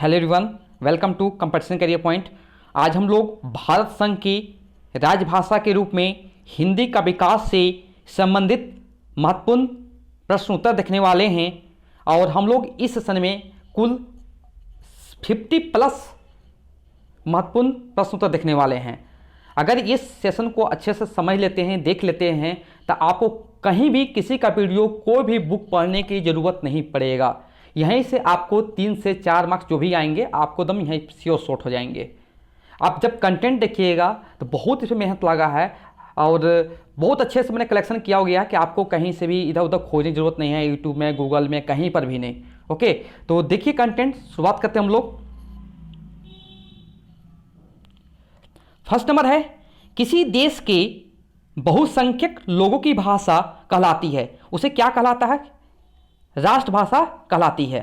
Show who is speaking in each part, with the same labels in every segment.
Speaker 1: Hello everyone, welcome to competition Career Point. आज हम लोग भारत संघ की राजभाषा के रूप में हिंदी का विकास से संबंधित महत्वपूर्ण प्रश्न उत्तर देखने वाले हैं और हम लोग इस सेशन में कुल 50+ महत्वपूर्ण प्रश्न उत्तर देखने वाले हैं। अगर इस सेशन को अच्छे से समझ लेते हैं, देख लेते हैं, तो आपको कहीं भी किसी का वीडियो, कोई भी बुक पढ़ने की ज़रूरत नहीं पड़ेगा। यहीं से आपको 3 से 4 मार्क्स जो भी आएंगे आपको एकदम यहीं श्योर शॉर्ट हो जाएंगे। आप जब कंटेंट देखिएगा तो बहुत इसमें मेहनत लगा है और बहुत अच्छे से मैंने कलेक्शन किया हो गया कि आपको कहीं से भी इधर उधर खोजने की ज़रूरत नहीं है, यूट्यूब में, गूगल में, कहीं पर भी नहीं। ओके, तो देखिए कंटेंट, शुरुआत करते हैं हम लोग। फर्स्ट नंबर है, किसी देश के बहुसंख्यक लोगों की भाषा कहलाती है, उसे क्या कहलाता है? राष्ट्रभाषा कहलाती है।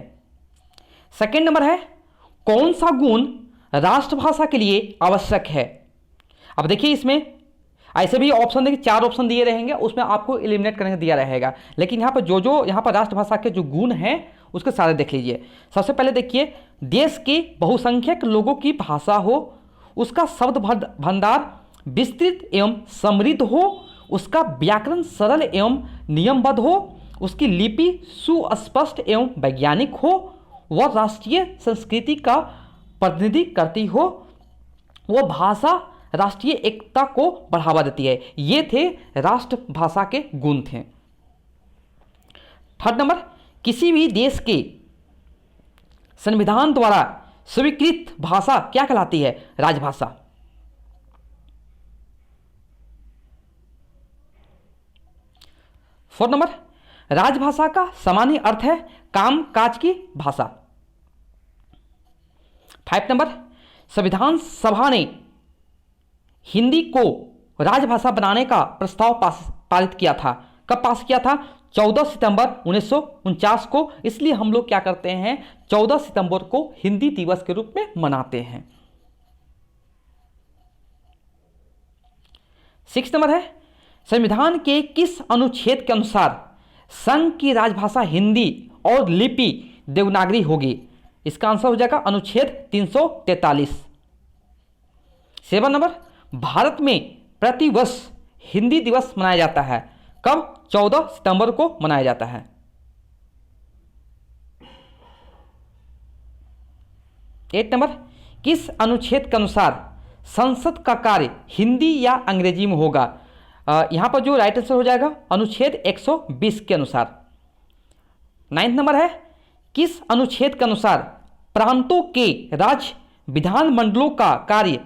Speaker 1: सेकंड नंबर है, कौन सा गुण राष्ट्रभाषा के लिए आवश्यक है? अब देखिए इसमें ऐसे भी ऑप्शन देखिए, 4 ऑप्शन दिए रहेंगे, उसमें आपको एलिमिनेट करने दिया रहेगा, लेकिन यहाँ पर जो यहाँ पर राष्ट्रभाषा के जो गुण हैं उसके सारे देख लीजिए। सबसे पहले देखिए, देश के बहुसंख्यक लोगों की भाषा हो, उसका शब्द भंडार विस्तृत एवं समृद्ध हो, उसका व्याकरण सरल एवं नियमबद्ध हो, उसकी लिपि सुस्पष्ट एवं वैज्ञानिक हो, वह राष्ट्रीय संस्कृति का प्रतिनिधि करती हो, वह भाषा राष्ट्रीय एकता को बढ़ावा देती है। ये थे राष्ट्रभाषा के गुण थे। थर्ड नंबर, किसी भी देश के संविधान द्वारा स्वीकृत भाषा क्या कहलाती है? राजभाषा। फोर्थ नंबर, राजभाषा का सामान्य अर्थ है काम काज की भाषा। 5 नंबर, संविधान सभा ने हिंदी को राजभाषा बनाने का प्रस्ताव पारित किया था। कब पास किया था? 14 सितंबर 1949 को। इसलिए हम लोग क्या करते हैं, 14 सितंबर को हिंदी दिवस के रूप में मनाते हैं। 6 नंबर है, संविधान के किस अनुच्छेद के अनुसार संघ की राजभाषा हिंदी और लिपि देवनागरी होगी? इसका आंसर हो जाएगा अनुच्छेद 343। 7 नंबर, भारत में प्रतिवर्ष हिंदी दिवस मनाया जाता है। कब? 14 सितंबर को मनाया जाता है। 8 नंबर, किस अनुच्छेद के अनुसार संसद का कार्य हिंदी या अंग्रेजी में होगा? यहां पर जो राइट आंसर हो जाएगा अनुच्छेद 120 के अनुसार। 9 नंबर है, किस अनुच्छेद के अनुसार प्रांतों के राज्य विधानमंडलों का कार्य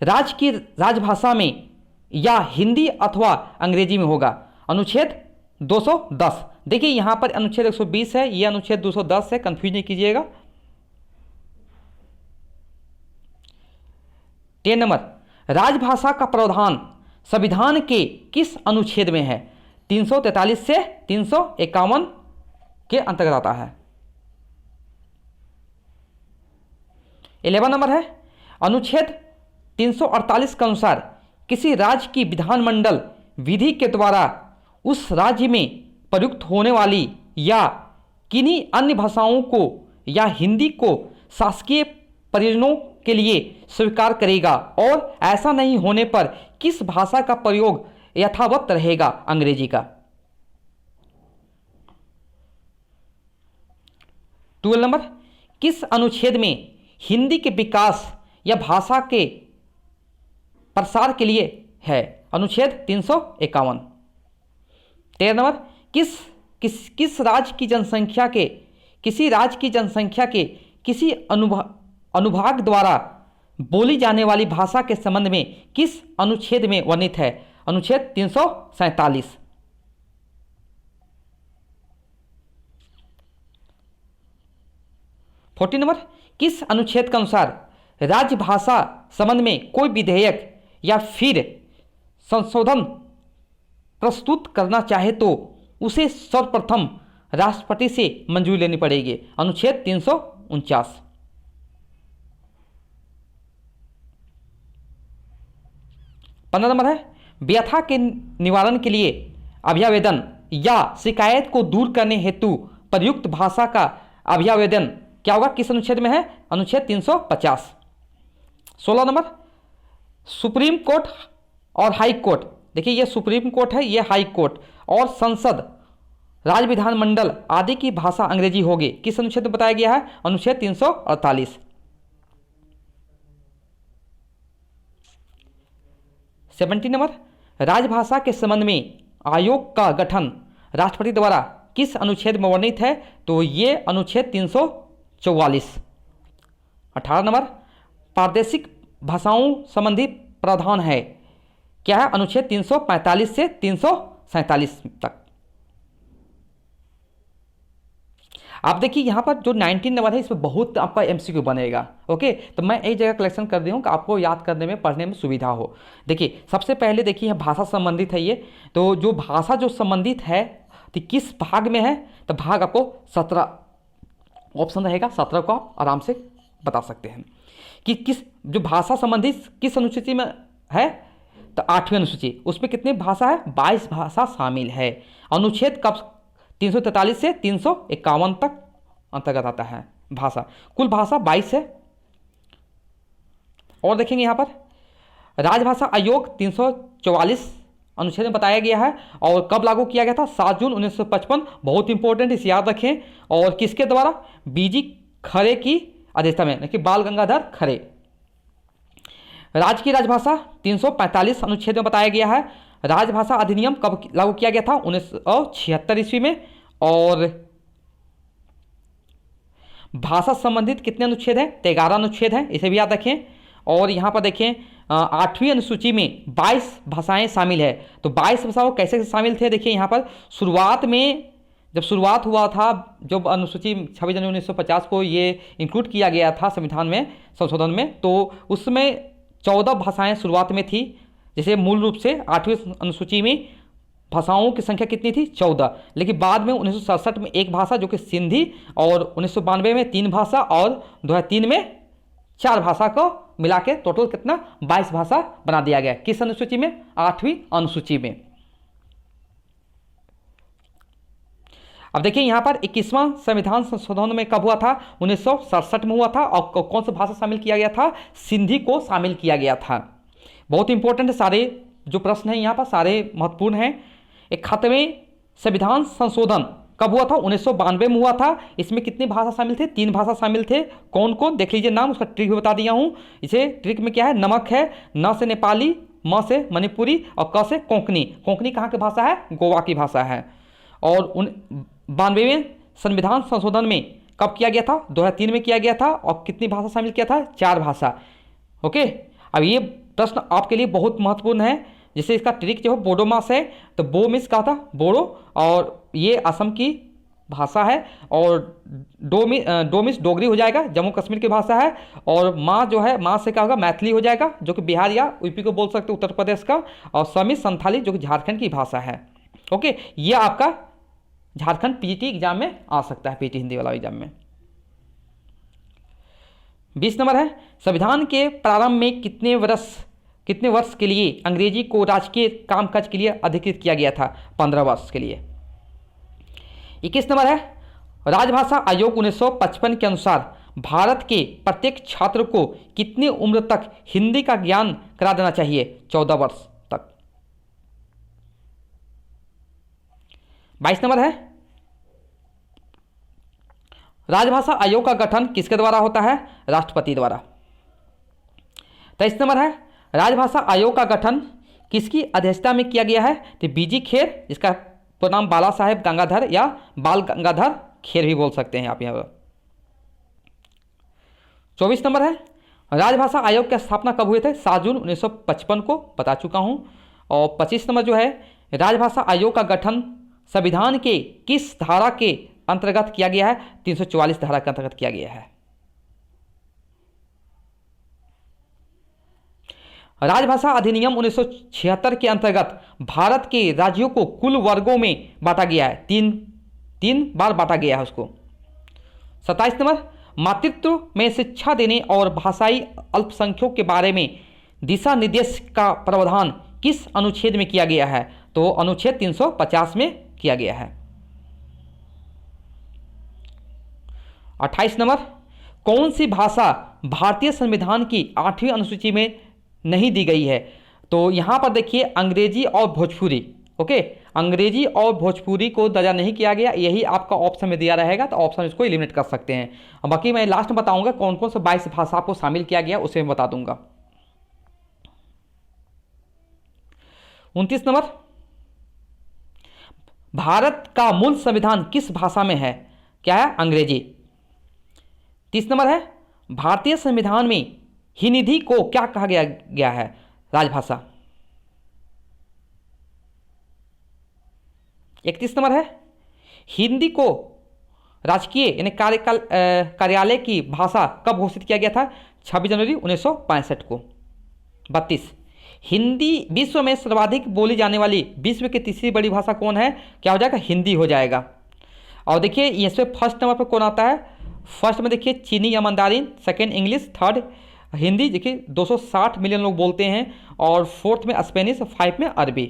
Speaker 1: राज्य की राजभाषा में या हिंदी अथवा अंग्रेजी में होगा? अनुच्छेद 210। देखिए यहां पर अनुच्छेद 120 है, यह अनुच्छेद 210 है, कंफ्यूज नहीं कीजिएगा। 10 नंबर, राजभाषा का प्रावधान संविधान के किस अनुच्छेद में है? 343 से 351 के अंतर्गत आता है। 11 नंबर है, अनुच्छेद 348 के अनुसार किसी राज्य की विधानमंडल विधि के द्वारा उस राज्य में प्रयुक्त होने वाली या किन्हीं अन्य भाषाओं को या हिंदी को शासकीय प्रयोजनों के लिए स्वीकार करेगा और ऐसा नहीं होने पर किस भाषा का प्रयोग यथावत रहेगा? अंग्रेजी का। 12 नंबर, किस अनुच्छेद में हिंदी के विकास या भाषा के प्रसार के लिए है? अनुच्छेद 351। 13 नंबर, किस राज्य की जनसंख्या के किसी राज्य की जनसंख्या के किसी अनुभाग द्वारा बोली जाने वाली भाषा के संबंध में किस अनुच्छेद में वर्णित है? अनुच्छेद 347। 14 नंबर, किस अनुच्छेद के अनुसार राज्य भाषा संबंध में कोई विधेयक या फिर संशोधन प्रस्तुत करना चाहे तो उसे सर्वप्रथम राष्ट्रपति से मंजूरी लेनी पड़ेगी? अनुच्छेद 349। 15 नंबर है, व्यथा के निवारण के लिए अभ्यावेदन या शिकायत को दूर करने हेतु प्रयुक्त भाषा का अभ्यावेदन क्या होगा, किस अनुच्छेद में है, अनुच्छेद 350। 16 नंबर, सुप्रीम कोर्ट और हाई कोर्ट, देखिए ये सुप्रीम कोर्ट है, ये हाई कोर्ट, और संसद, राज्य विधानमंडल आदि की भाषा अंग्रेजी होगी, किस अनुच्छेद में बताया गया है, अनुच्छेद 348। 17 नंबर, राजभाषा के संबंध में आयोग का गठन राष्ट्रपति द्वारा किस अनुच्छेद में वर्णित है, तो ये अनुच्छेद 344। 18 नंबर, प्रादेशिक भाषाओं संबंधी प्रावधान है, क्या है, अनुच्छेद 345 से 347 तक। आप देखिए यहाँ पर जो 19 नंबर है इसमें बहुत आपका एमसीक्यू बनेगा। ओके, तो मैं एक जगह कलेक्शन कर दी हूँ कि आपको याद करने में, पढ़ने में सुविधा हो। देखिए सबसे पहले देखिए यह भाषा संबंधित है, ये तो जो भाषा जो संबंधित है तो किस भाग में है, तो भाग आपको 17 ऑप्शन रहेगा, 17 को आप आराम से बता सकते हैं कि किस जो भाषा संबंधित किस अनुसूची में है, तो 8वीं अनुसूची, उसमें कितनी भाषा है, 22 भाषा शामिल है। अनुच्छेद कब 343 से 351 तक अंतर्गत आता है भाषा, कुल भाषा 22 है। और देखेंगे यहाँ पर राजभाषा आयोग 344 अनुच्छेद में बताया गया है, और कब लागू किया गया था, 7 जून 1955, बहुत इंपॉर्टेंट, इसे याद रखें। और किसके द्वारा, बीजी खरे की अध्यक्षता में, कि बाल गंगाधर खरे। राज्य की राजभाषा 345 अनुच्छेद में बताया गया है। राजभाषा अधिनियम कब लागू किया गया था, 1976 ईस्वी में। और भाषा संबंधित कितने अनुच्छेद हैं, 11 अनुच्छेद हैं, इसे भी याद रखें। और यहाँ पर देखें 8वीं अनुसूची में 22 भाषाएं शामिल है, तो 22 भाषाओं कैसे शामिल थे, देखिए यहाँ पर शुरुआत में जब शुरुआत हुआ था, जब अनुसूची 26 जनवरी 1950 को ये इंक्लूड किया गया था संविधान में, संशोधन में, तो उसमें 14 भाषाएं शुरुआत में थी। जैसे मूल रूप से 8वीं अनुसूची में भाषाओं की संख्या कितनी थी, 14, लेकिन बाद में 1967 में एक भाषा जो कि सिंधी, और 1992 में 3 भाषा, और 2003 में 4 भाषा को मिला के टोटल कितना, 22 भाषा बना दिया गया। किस अनुसूची में, 8वीं अनुसूची में। अब देखिए यहाँ पर 21वां संविधान संशोधन में कब हुआ था, 1967 में हुआ था, और कौन सा भाषा शामिल किया गया था, सिंधी को शामिल किया गया था। बहुत इंपॉर्टेंट है, सारे जो प्रश्न हैं यहाँ पर सारे महत्वपूर्ण हैं। 71वें संविधान संशोधन कब हुआ था, 1992 में हुआ था। इसमें कितनी भाषा शामिल थे, 3 भाषा शामिल थे। कौन कौन, देख लीजिए नाम, उसका ट्रिक भी बता दिया हूँ। इसे ट्रिक में क्या है, नमक है, न से नेपाली, म से मणिपुरी, और क से कोंकणी। कोंकणी कहाँ की भाषा है, गोवा की भाषा है। और 92वें संविधान संशोधन में कब किया गया था, 2003 में किया गया था, और कितनी भाषा शामिल किया था, 4 भाषा। ओके, अब ये प्रश्न आपके लिए बहुत महत्वपूर्ण है। जैसे इसका ट्रिक जो है बोडो मास है, तो बो मीन्स कहा था बोडो, और ये असम की भाषा है, और डो मीन्स डोगरी हो जाएगा, जम्मू कश्मीर की भाषा है। और माँ जो है, माँ से क्या होगा, मैथिली हो जाएगा, जो कि बिहार या यूपी को बोल सकते हैं, उत्तर प्रदेश का। और समी संथाली जो कि झारखंड की भाषा है। ओके, ये आपका झारखंड पीजीटी एग्जाम में आ सकता है, पीजीटी हिंदी वाला एग्जाम में। 20 नंबर है, संविधान के प्रारंभ में कितने वर्ष के लिए अंग्रेजी को राजकीय कामकाज के लिए अधिकृत किया गया था, 15 वर्ष के लिए। 21 नंबर है, राजभाषा आयोग 1955 के अनुसार भारत के प्रत्येक छात्र को कितनी उम्र तक हिंदी का ज्ञान करा देना चाहिए, 14 वर्ष तक। 22 नंबर है, राजभाषा आयोग का गठन किसके द्वारा होता है, राष्ट्रपति द्वारा। 23 नंबर है, राजभाषा आयोग का गठन किसकी अध्यक्षता में किया गया है, तो बीजी खेर, जिसका पूरा नाम बाला साहेब गंगाधर या बाल गंगाधर खेर भी बोल सकते हैं आप यहाँ पर। 24 नंबर है, राजभाषा आयोग की स्थापना कब हुए थे, 7 जून 1955 को बता चुका हूँ। और 25 नंबर जो है, राजभाषा आयोग का गठन संविधान के किस धारा के अंतर्गत किया गया है, 344 धारा के अंतर्गत किया गया है। राजभाषा अधिनियम 1976 के अंतर्गत भारत के राज्यों को कुल वर्गों में बांटा गया है, तीन बार बांटा गया है उसको। 27 नंबर, मातृत्व में शिक्षा देने और भाषाई अल्पसंख्यकों के बारे में दिशा निर्देश का प्रावधान किस अनुच्छेद में किया गया है, तो अनुच्छेद 350 में किया गया है। 28 नंबर, कौन सी भाषा भारतीय संविधान की 8वीं अनुसूची में नहीं दी गई है? तो यहाँ पर देखिए अंग्रेजी और भोजपुरी, ओके, अंग्रेजी और भोजपुरी को दर्जा नहीं किया गया, यही आपका ऑप्शन में दिया रहेगा, तो ऑप्शन इसको एलिमिनेट कर सकते हैं। और बाकी मैं लास्ट में बताऊंगा कौन कौन से 22 भाषा को शामिल किया गया, उसे मैं बता दूंगा। 29 नंबर, भारत का मूल संविधान किस भाषा में है? क्या है? अंग्रेजी। 30 नंबर है, भारतीय संविधान में हिंदी को क्या कहा गया है? राजभाषा। 31 नंबर है, हिंदी को राजकीय यानी कार्यालय की भाषा कब घोषित किया गया था? 26 जनवरी 1965 को। 32, हिंदी विश्व में सर्वाधिक बोली जाने वाली विश्व की तीसरी बड़ी भाषा कौन है? क्या हो जाएगा? हिंदी हो जाएगा। और देखिए इसमें फर्स्ट नंबर पर कौन आता है? फर्स्ट में देखिए चीनी या Mandarin, second English, third Hindi, देखिए 260 मिलियन लोग बोलते हैं, और फोर्थ में स्पेनिश, 5 में अरबी।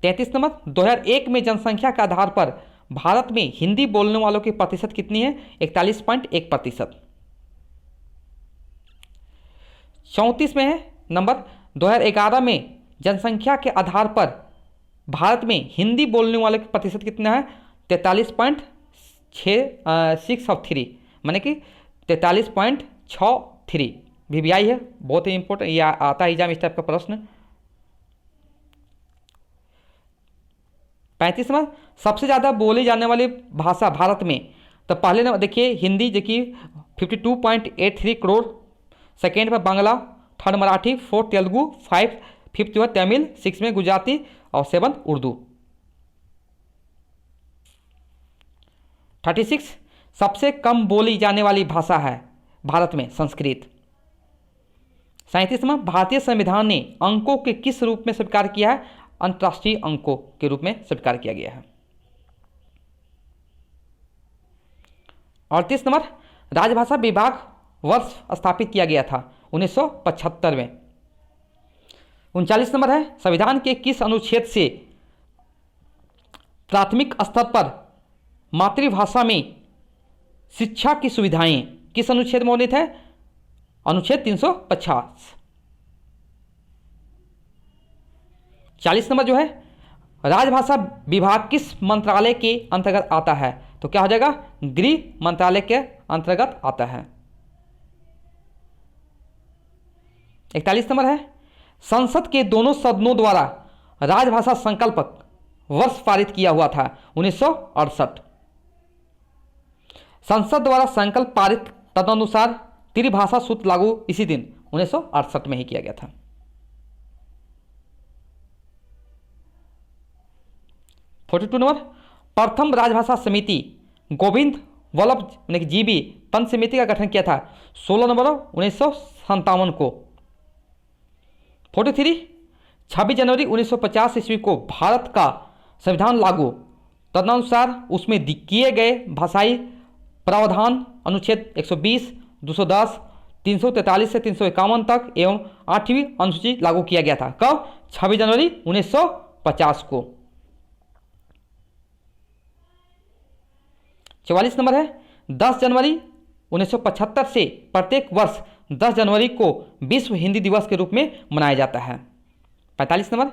Speaker 1: 33 नंबर, 2001 में जनसंख्या के आधार पर भारत में हिंदी बोलने वालों की प्रतिशत कितनी है? 41.1%। 34 में है नंबर, 2011 में जनसंख्या के आधार पर भारत में हिंदी बोलने वालों की प्रतिशत कितना है? 43.63, माने कि 43.63। VVI है, बहुत ही इंपॉर्टेंट, ये आता है एग्जाम इस टाइप का प्रश्न। 35 नंबर, सबसे ज़्यादा बोली जाने वाली भाषा भारत में, तो पहले नंबर देखिए हिंदी, देखिए 52.83 करोड़, सेकेंड पर Bangla, third Marathi, fourth Telugu, 5th जो है तमिल, 6 में गुजराती, और 7 उर्दू। 36, सबसे कम बोली जाने वाली भाषा है भारत में संस्कृत। 37 में, भारतीय संविधान ने अंकों के किस रूप में स्वीकार किया है? अंतर्राष्ट्रीय अंकों के रूप में स्वीकार किया गया है। 38 नंबर, राजभाषा विभाग वर्ष स्थापित किया गया था? 1975 में। 39 नंबर है, संविधान के किस अनुच्छेद से प्राथमिक स्तर पर मातृभाषा में शिक्षा की सुविधाएं किस अनुच्छेद में वर्णित है? अनुच्छेद 350। 40 नंबर जो है, राजभाषा विभाग किस मंत्रालय के अंतर्गत आता है? तो क्या हो जाएगा? गृह मंत्रालय के अंतर्गत आता है। 41 नंबर है, संसद के दोनों सदनों द्वारा राजभाषा संकल्प वर्ष पारित किया हुआ था? 1968। संसद द्वारा संकल्प पारित तदनुसार त्रिभाषा सूत्र लागू इसी दिन 1968 में ही किया गया था। 42 नंबर, प्रथम राजभाषा समिति गोविंद वल्लभ GB पंत समिति का गठन किया था? 16 नवंबर 1957 को। 43, 26 जनवरी 1950 ईस्वी को भारत का संविधान लागू, तदनुसार उसमें किए गए भाषाई प्रावधान अनुच्छेद 120, 210, 343 से 351 तक एवं 8वीं अनुसूची लागू किया गया था। कब? 26 जनवरी 1950 को। 44 नंबर है, 10 जनवरी 1975 से प्रत्येक वर्ष 10 जनवरी को विश्व हिंदी दिवस के रूप में मनाया जाता है। 45 नंबर,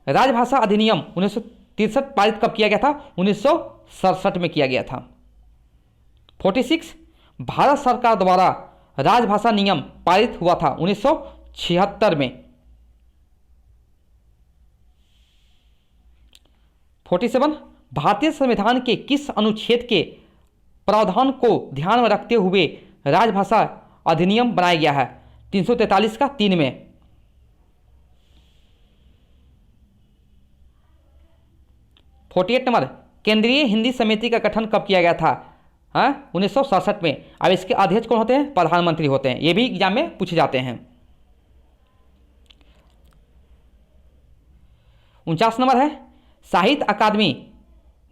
Speaker 1: राजभाषा अधिनियम 1963 पारित कब किया गया था? 1967 में किया गया था। 46, भारत सरकार द्वारा राजभाषा नियम पारित हुआ था 1976 में। 47, भारतीय संविधान के किस अनुच्छेद के प्रावधान को ध्यान में रखते हुए राजभाषा अधिनियम बनाया गया है? 343 का 3 में। 48 नंबर, केंद्रीय हिंदी समिति का गठन कब किया गया था? 1967 में। अब इसके अध्यक्ष कौन होते हैं? प्रधानमंत्री होते हैं। ये भी एग्जाम में पूछे जाते हैं। 49 नंबर है, साहित्य अकादमी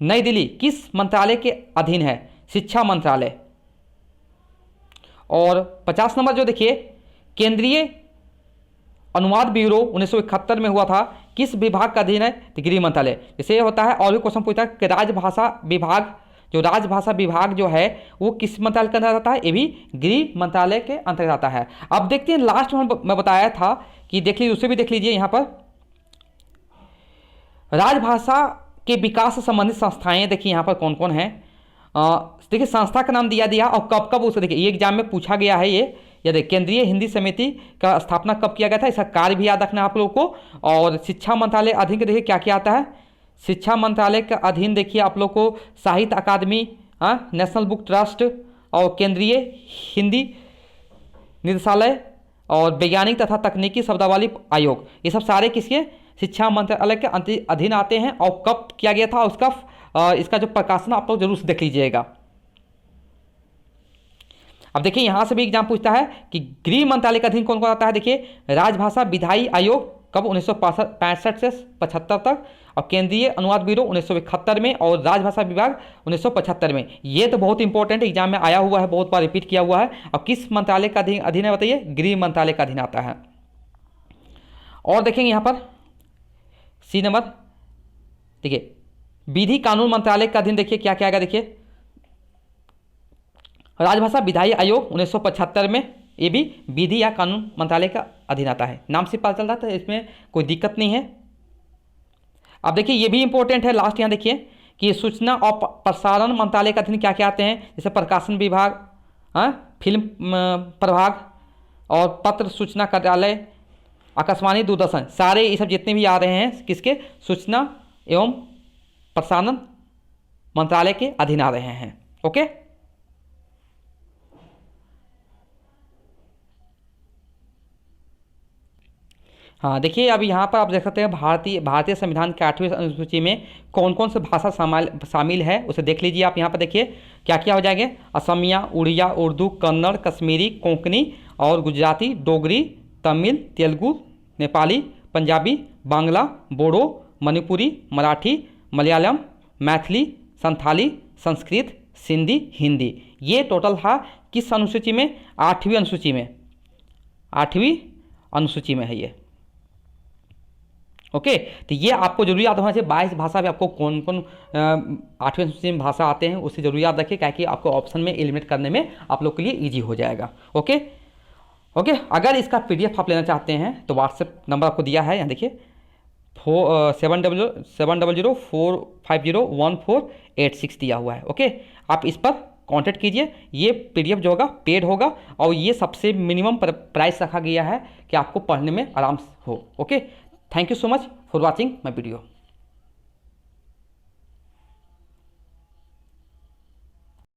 Speaker 1: नई दिल्ली किस मंत्रालय के अधीन है? शिक्षा मंत्रालय। और 50 नंबर जो देखिए, केंद्रीय अनुवाद ब्यूरो 1971 में हुआ था, किस विभाग का अधीन है? तो गृह मंत्रालय। जैसे ये होता है और भी क्वेश्चन पूछता है कि राजभाषा विभाग जो राजभाषा विभाग जो है वो किस मंत्रालय के अंतर्गत आता है, ये भी गृह मंत्रालय के अंतर्गत आता है। अब देखते हैं लास्ट में मैं बताया था कि देख लीजिए, उसे भी देख लीजिए यहाँ पर राजभाषा के विकास से संबंधित संस्थाएं देखिए यहाँ पर कौन कौन है। देखिए संस्था का नाम दिया और कब कब उसे देखिए, ये एग्जाम में पूछा गया है। ये देखिए केंद्रीय हिंदी समिति का स्थापना कब किया गया था, इसका कार्य भी याद रखना है आप लोगों को। और शिक्षा मंत्रालय अधीन के देखिए क्या क्या आता है, शिक्षा मंत्रालय के अधीन देखिए आप लोग को साहित्य अकादमी, नेशनल बुक ट्रस्ट और केंद्रीय हिंदी निदेशालय और वैज्ञानिक तथा तकनीकी शब्दावली आयोग, ये सब सारे किसके, शिक्षा मंत्रालय के अधीन आते हैं। और कब किया गया था उसका इसका जो प्रकाशन आप लोग जरूर से देख लीजिएगा। अब देखिए यहाँ से भी एग्जाम पूछता है कि गृह मंत्रालय के अधीन कौन कौन आता है। देखिए राजभाषा विधायी आयोग कब 1965 से 75 तक, और केंद्रीय अनुवाद ब्यूरो 1971 में, और राजभाषा विभाग 1975 में। ये तो बहुत इंपॉर्टेंट एग्जाम में आया हुआ है, बहुत बार रिपीट किया हुआ है। और किस मंत्रालय का अधीन है बताइए, गृह मंत्रालय का अधीन आता है। और देखेंगे यहाँ पर सी नंबर, देखिए विधि कानून मंत्रालय का अधीन देखिए क्या क्या आएगा। देखिए राजभाषा विधायी आयोग 1975 में, ये भी विधि या कानून मंत्रालय का अधीन आता है। नाम से पता चल रहा था, इसमें कोई दिक्कत नहीं है। अब देखिए ये भी इंपॉर्टेंट है, लास्ट यहाँ देखिए कि सूचना और प्रसारण मंत्रालय का अधीन क्या क्या आते हैं, जैसे प्रकाशन विभाग, फिल्म प्रभाग और पत्र सूचना कार्यालय, आकाशवाणी, दूरदर्शन, सारे ये सब जितने भी आ रहे हैं किसके, सूचना एवं प्रसारण मंत्रालय के अधीन आ रहे हैं। ओके, हाँ देखिए अब यहाँ पर आप देख सकते हैं भारतीय संविधान के 8वीं अनुसूची में कौन कौन से भाषा शामिल है, उसे देख लीजिए आप। यहाँ पर देखिए क्या क्या हो जाएंगे, असमिया, उड़िया, उर्दू, कन्नड़, कश्मीरी, कोंकणी और गुजराती, डोगरी, तमिल, तेलुगु, नेपाली, पंजाबी, बांग्ला, बोडो, मणिपुरी, मराठी, मलयालम, मैथिली, संथाली, संस्कृत, सिंधी, हिंदी। ये टोटल था किस अनुसूची में, 8वीं अनुसूची में, 8वीं अनुसूची में है ये। ओके, तो ये आपको जरूर याद होना चाहिए। 22 भाषा में आपको कौन कौन 8वीं अनुसूची में भाषा आते हैं उसे जरूर याद रखिए, क्या कि आपको ऑप्शन में एलिमिनेट करने में आप लोग के लिए इजी हो जाएगा। ओके, अगर इसका PDF आप लेना चाहते हैं तो व्हाट्सएप नंबर आपको दिया है, यहाँ देखिए 7004501486 दिया हुआ है। ओके, आप इस पर कांटेक्ट कीजिए। ये PDF जो होगा पेड होगा, और ये सबसे मिनिमम प्राइस रखा गया है कि आपको पढ़ने में आराम हो। Okay, thank you so much for watching my video.